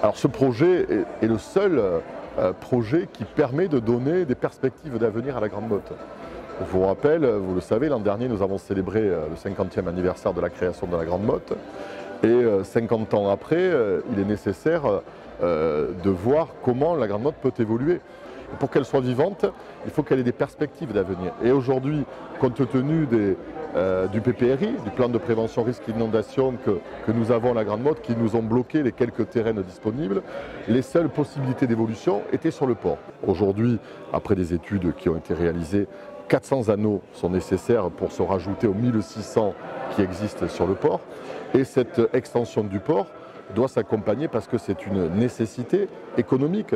Alors ce projet est le seul projet qui permet de donner des perspectives d'avenir à la Grande Motte. Je vous rappelle, vous le savez, l'an dernier nous avons célébré le 50e anniversaire de la création de la Grande Motte. Et 50 ans après, il est nécessaire de voir comment la Grande Motte peut évoluer. Et pour qu'elle soit vivante, il faut qu'elle ait des perspectives d'avenir. Et aujourd'hui, compte tenu du PPRI, du plan de prévention risque inondation que nous avons à la Grande Motte, qui nous ont bloqué les quelques terrains disponibles, les seules possibilités d'évolution étaient sur le port. Aujourd'hui, après des études qui ont été réalisées, 400 anneaux sont nécessaires pour se rajouter aux 1600 qui existent sur le port. Et cette extension du port doit s'accompagner, parce que c'est une nécessité économique,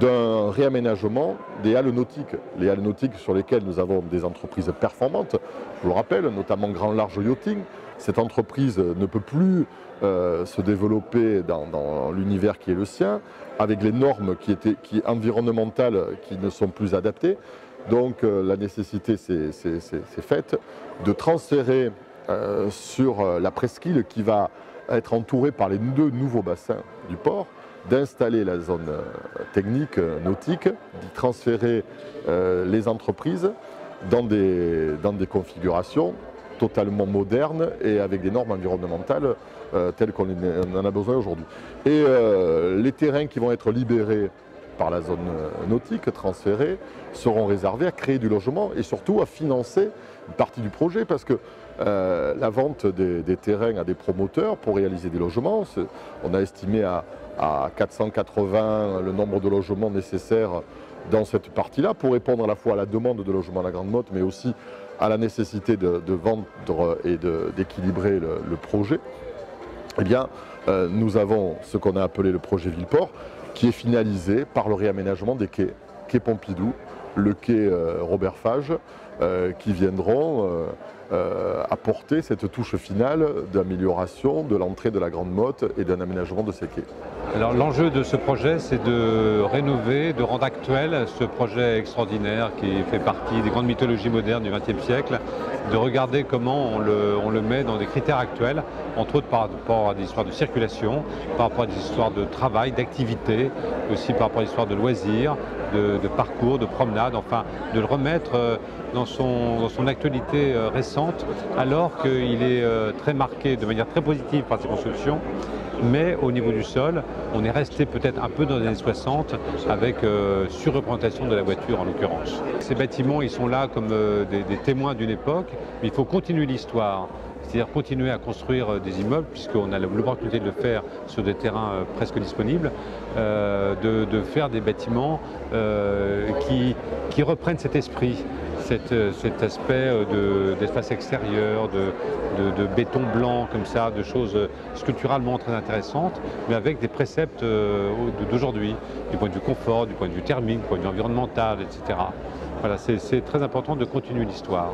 d'un réaménagement des halles nautiques. Les halles nautiques sur lesquelles nous avons des entreprises performantes, je vous le rappelle, notamment Grand Large Yachting. Cette entreprise ne peut plus se développer dans l'univers qui est le sien, avec les normes environnementales qui ne sont plus adaptées. Donc la nécessité c'est faite de transférer sur la presqu'île, qui va être entourée par les 2 nouveaux bassins du port, d'installer la zone technique nautique, d'y transférer les entreprises dans des configurations totalement modernes et avec des normes environnementales telles qu'on en a besoin aujourd'hui. Et les terrains qui vont être libérés par la zone nautique transférée seront réservés à créer du logement et surtout à financer une partie du projet, parce que la vente des terrains à des promoteurs pour réaliser des logements, on a estimé à 480 le nombre de logements nécessaires dans cette partie-là, pour répondre à la fois à la demande de logement à la Grande Motte, mais aussi à la nécessité de vendre et d'équilibrer le projet. Eh bien, nous avons ce qu'on a appelé le projet Villeport, qui est finalisé par le réaménagement des quais, quai Pompidou, le quai Robert Fage, qui viendront apporter cette touche finale d'amélioration de l'entrée de la Grande Motte et d'un aménagement de ces quais. Alors l'enjeu de ce projet, c'est de rénover, de rendre actuel ce projet extraordinaire qui fait partie des grandes mythologies modernes du XXe siècle, de regarder comment on le met dans des critères actuels, entre autres par rapport à des histoires de circulation, par rapport à des histoires de travail, d'activité, aussi par rapport à des histoires de loisirs, de parcours, de promenade, enfin de le remettre dans son actualité récente, alors qu'il est très marqué de manière très positive par ses constructions. Mais au niveau du sol, on est resté peut-être un peu dans les années 60 avec surreprésentation de la voiture en l'occurrence. Ces bâtiments, ils sont là comme des témoins d'une époque, mais il faut continuer l'histoire. C'est-à-dire continuer à construire des immeubles, puisqu'on a l'opportunité de le faire sur des terrains presque disponibles, de faire des bâtiments qui reprennent cet esprit, cet aspect d'espace extérieur, de béton blanc comme ça, de choses sculpturalement très intéressantes, mais avec des préceptes d'aujourd'hui, du point de vue confort, du point de vue thermique, du point de vue environnemental, etc. Voilà, c'est très important de continuer l'histoire.